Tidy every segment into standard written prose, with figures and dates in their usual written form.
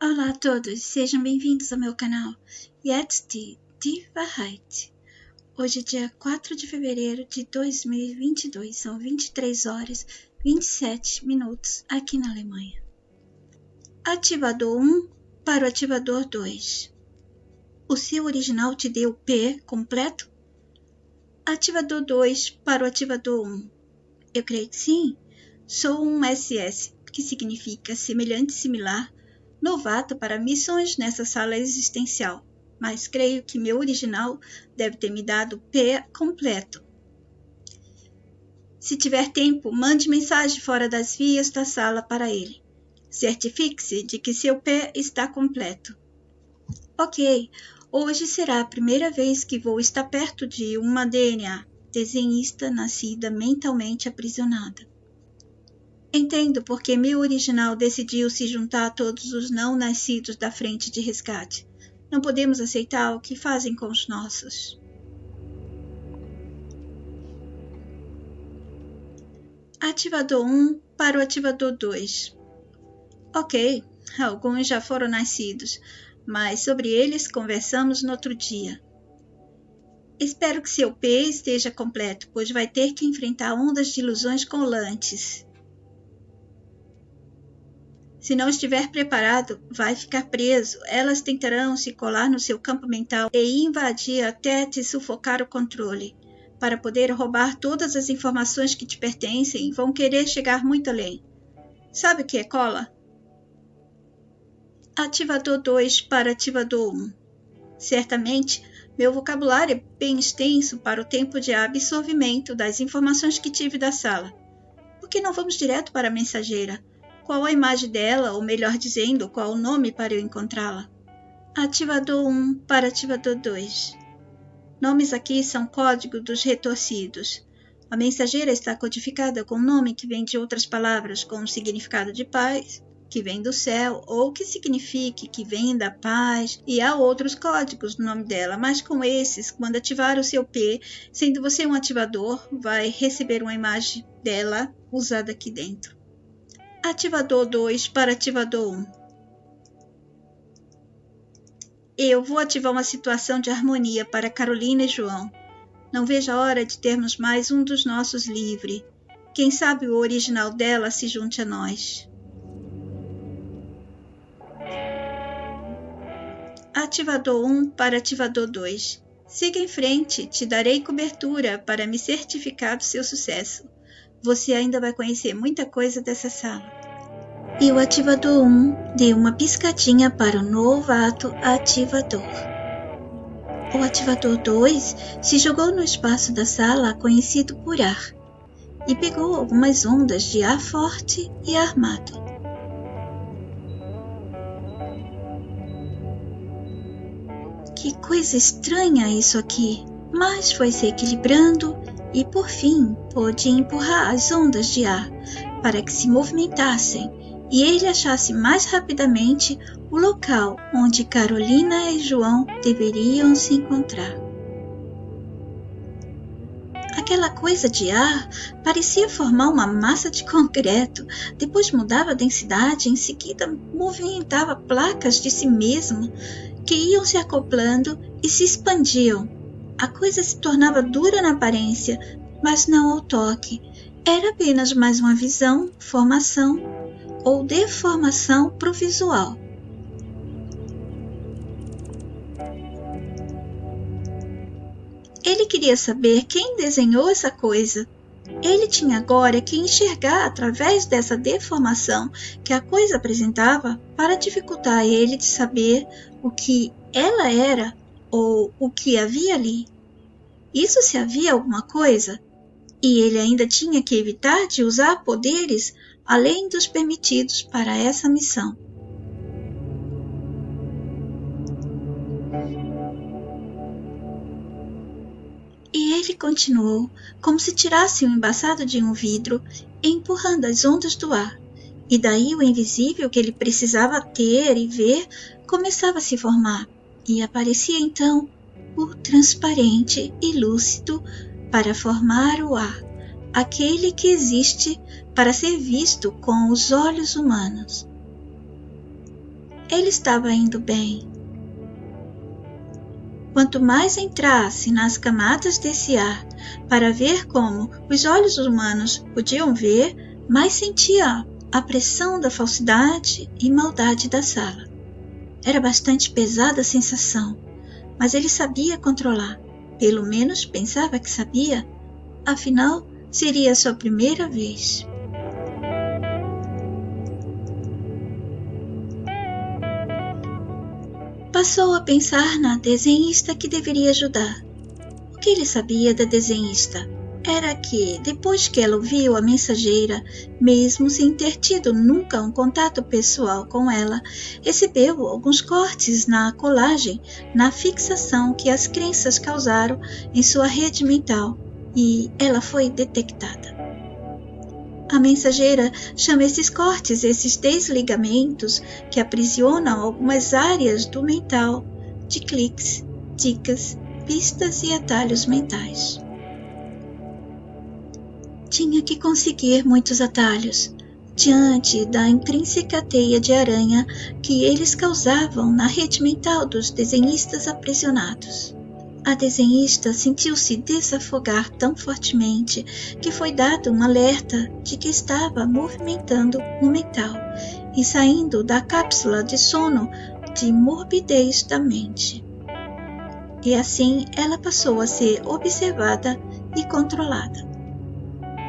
Olá a todos, sejam bem-vindos ao meu canal Jetzt die Wahrheit. Hoje é dia 4 de fevereiro de 2022, são 23 horas 27 minutos aqui na Alemanha. Ativador 1 para o ativador 2. O seu original te deu P completo? Ativador 2 para o ativador 1. Eu creio que sim. Sou um SS, que significa semelhante, similar, novato para missões nessa sala existencial, mas creio que meu original deve ter me dado P completo. Se tiver tempo, mande mensagem fora das vias da sala para ele. Certifique-se de que seu P está completo. Ok, hoje será a primeira vez que vou estar perto de uma DNA, desenhista nascida mentalmente aprisionada. Entendo porque meu original decidiu se juntar a todos os não-nascidos da frente de resgate. Não podemos aceitar o que fazem com os nossos. Ativador 1 para o ativador 2. Ok, alguns já foram nascidos, mas sobre eles conversamos no outro dia. Espero que seu P esteja completo, pois vai ter que enfrentar ondas de ilusões colantes. Se não estiver preparado, vai ficar preso. Elas tentarão se colar no seu campo mental e invadir até te sufocar o controle. Para poder roubar todas as informações que te pertencem, vão querer chegar muito além. Sabe o que é cola? Ativador 2 para ativador 1. Certamente, meu vocabulário é bem extenso para o tempo de absorvimento das informações que tive da sala. Por que não vamos direto para a mensageira? Qual a imagem dela, ou melhor dizendo, qual o nome para eu encontrá-la? Ativador 1 para ativador 2. Nomes aqui são código dos retorcidos. A mensageira está codificada com um nome que vem de outras palavras, com um significado de paz, que vem do céu, ou que signifique que vem da paz, e há outros códigos no nome dela, mas com esses, quando ativar o seu P, sendo você um ativador, vai receber uma imagem dela usada aqui dentro. Ativador 2 para ativador 1. Eu vou ativar uma situação de harmonia para Carolina e João. Não vejo a hora de termos mais um dos nossos livre. Quem sabe o original dela se junte a nós. Ativador 1 para ativador 2. Siga em frente, te darei cobertura para me certificar do seu sucesso. Você ainda vai conhecer muita coisa dessa sala. E o ativador 1 deu uma piscadinha para o novato ativador. O ativador 2 se jogou no espaço da sala conhecido por ar e pegou algumas ondas de ar forte e armado. Que coisa estranha isso aqui, mas foi se equilibrando e por fim pôde empurrar as ondas de ar para que se movimentassem e ele achasse mais rapidamente o local onde Carolina e João deveriam se encontrar. Aquela coisa de ar parecia formar uma massa de concreto, depois mudava a densidade, em seguida movimentava placas de si mesmo que iam se acoplando e se expandiam. A coisa se tornava dura na aparência, mas não ao toque. Era apenas mais uma visão, formação ou deformação pro visual. Ele queria saber quem desenhou essa coisa. Ele tinha agora que enxergar através dessa deformação que a coisa apresentava para dificultar a ele de saber o que ela era ou o que havia ali. Isso se havia alguma coisa? E ele ainda tinha que evitar de usar poderes além dos permitidos para essa missão. E ele continuou, como se tirasse o embaçado de um vidro, empurrando as ondas do ar. E daí o invisível que ele precisava ter e ver começava a se formar, e aparecia então o transparente e lúcido para formar o ar, aquele que existe para ser visto com os olhos humanos. Ele estava indo bem. Quanto mais entrasse nas camadas desse ar para ver como os olhos humanos podiam ver, mais sentia a pressão da falsidade e maldade da sala. Era bastante pesada a sensação, mas ele sabia controlar. Pelo menos pensava que sabia. Afinal, seria a sua primeira vez. Passou a pensar na desenhista que deveria ajudar. O que ele sabia da desenhista era que, depois que ela ouviu a mensageira, mesmo sem ter tido nunca um contato pessoal com ela, recebeu alguns cortes na colagem, na fixação que as crenças causaram em sua rede mental, e ela foi detectada. A mensageira chama esses cortes, esses desligamentos que aprisionam algumas áreas do mental, de cliques, dicas, pistas e atalhos mentais. Tinha que conseguir muitos atalhos, diante da intrínseca teia de aranha que eles causavam na rede mental dos desenhistas aprisionados. A desenhista sentiu-se desafogar tão fortemente que foi dado um alerta de que estava movimentando o mental e saindo da cápsula de sono de morbidez da mente. E assim ela passou a ser observada e controlada.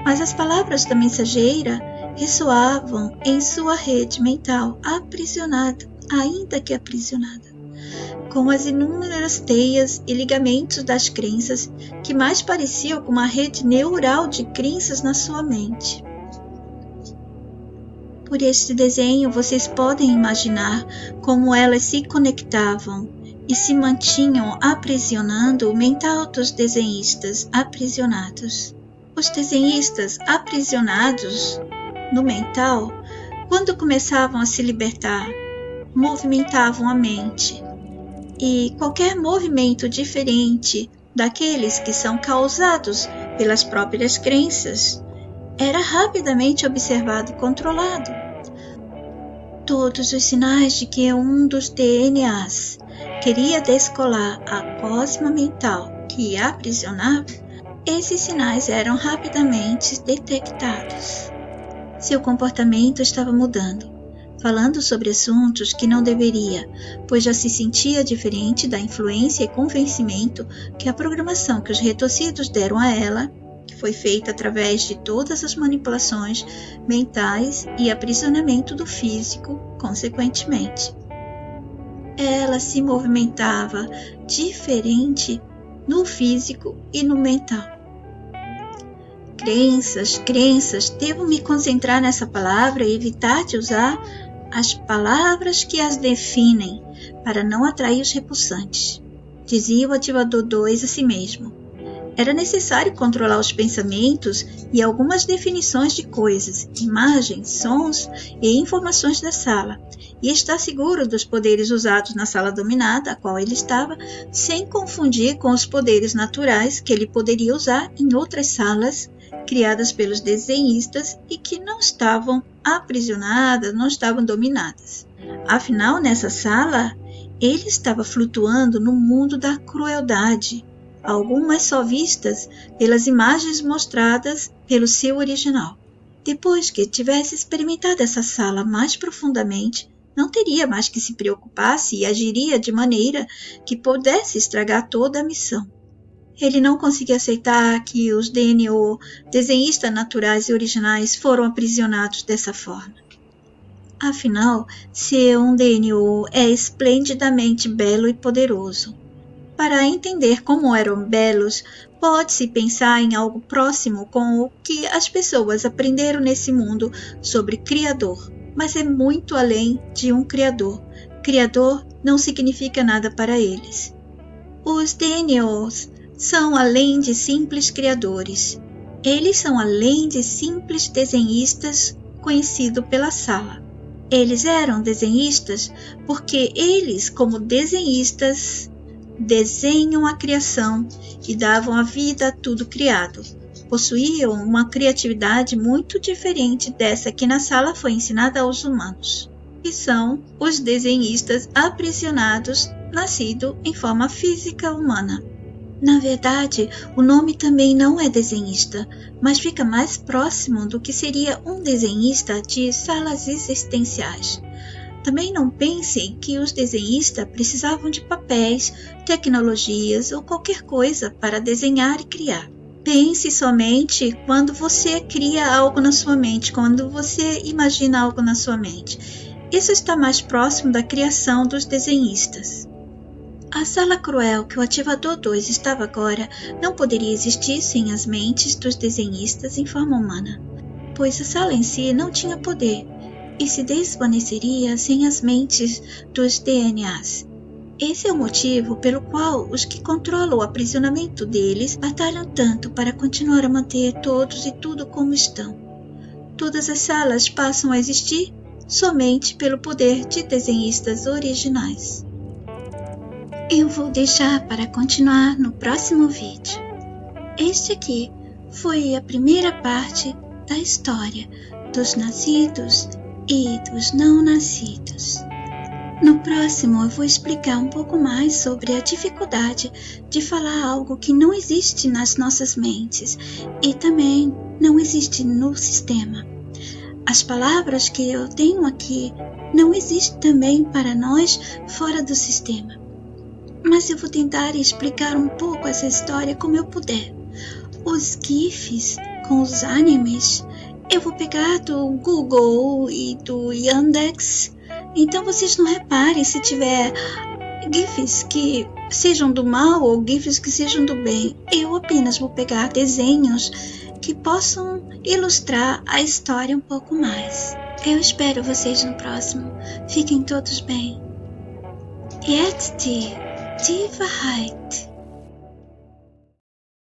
Mas as palavras da mensageira ressoavam em sua rede mental, aprisionada, ainda que aprisionada, com as inúmeras teias e ligamentos das crenças que mais pareciam com uma rede neural de crenças na sua mente. Por este desenho, vocês podem imaginar como elas se conectavam e se mantinham aprisionando o mental dos desenhistas aprisionados. Os desenhistas aprisionados no mental, quando começavam a se libertar, movimentavam a mente, e qualquer movimento diferente daqueles que são causados pelas próprias crenças era rapidamente observado e controlado. Todos os sinais de que um dos DNAs queria descolar a cosma mental que a aprisionava, esses sinais eram rapidamente detectados. Seu comportamento estava mudando, falando sobre assuntos que não deveria, pois já se sentia diferente da influência e convencimento que a programação que os retorcidos deram a ela, que foi feita através de todas as manipulações mentais e aprisionamento do físico, consequentemente. Ela se movimentava diferente no físico e no mental. Crenças, devo me concentrar nessa palavra e evitar de usar as palavras que as definem para não atrair os repulsantes, dizia o ativador 2 a si mesmo. Era necessário controlar os pensamentos e algumas definições de coisas, imagens, sons e informações da sala, e estar seguro dos poderes usados na sala dominada, a qual ele estava, sem confundir com os poderes naturais que ele poderia usar em outras salas criadas pelos desenhistas e que não estavam aprisionadas, não estavam dominadas. Afinal, nessa sala, ele estava flutuando no mundo da crueldade, algumas só vistas pelas imagens mostradas pelo seu original. Depois que tivesse experimentado essa sala mais profundamente, não teria mais que se preocupar-se e agiria de maneira que pudesse estragar toda a missão. Ele não conseguia aceitar que os DNO, desenhistas naturais e originais, foram aprisionados dessa forma. Afinal, ser um DNO é esplendidamente belo e poderoso. Para entender como eram belos, pode-se pensar em algo próximo com o que as pessoas aprenderam nesse mundo sobre Criador, mas é muito além de um Criador. Criador não significa nada para eles. Os DNOs são além de simples criadores. Eles são além de simples desenhistas conhecidos pela sala. Eles eram desenhistas porque eles, como desenhistas, desenham a criação e davam a vida a tudo criado. Possuíam uma criatividade muito diferente dessa que na sala foi ensinada aos humanos. que são os desenhistas aprisionados, nascidos em forma física humana. Na verdade, o nome também não é desenhista, mas fica mais próximo do que seria um desenhista de salas existenciais. Também não pensem que os desenhistas precisavam de papéis, tecnologias ou qualquer coisa para desenhar e criar. Pense somente quando você cria algo na sua mente, quando você imagina algo na sua mente. Isso está mais próximo da criação dos desenhistas. A sala cruel que o ativador 2 estava agora não poderia existir sem as mentes dos desenhistas em forma humana, pois a sala em si não tinha poder e se desvaneceria sem as mentes dos DNAs. Esse é o motivo pelo qual os que controlam o aprisionamento deles batalham tanto para continuar a manter todos e tudo como estão. Todas as salas passam a existir somente pelo poder de desenhistas originais. Eu vou deixar para continuar no próximo vídeo. Este aqui foi a primeira parte da história dos nascidos e dos não nascidos. No próximo eu vou explicar um pouco mais sobre a dificuldade de falar algo que não existe nas nossas mentes e também não existe no sistema. As palavras que eu tenho aqui não existem também para nós fora do sistema. Mas eu vou tentar explicar um pouco essa história como eu puder. Os GIFs com os animes eu vou pegar do Google e do Yandex, então vocês não reparem se tiver GIFs que sejam do mal ou GIFs que sejam do bem. Eu apenas vou pegar desenhos que possam ilustrar a história um pouco mais. Eu espero vocês no próximo. Fiquem todos bem. Jetzt die Wahrheit.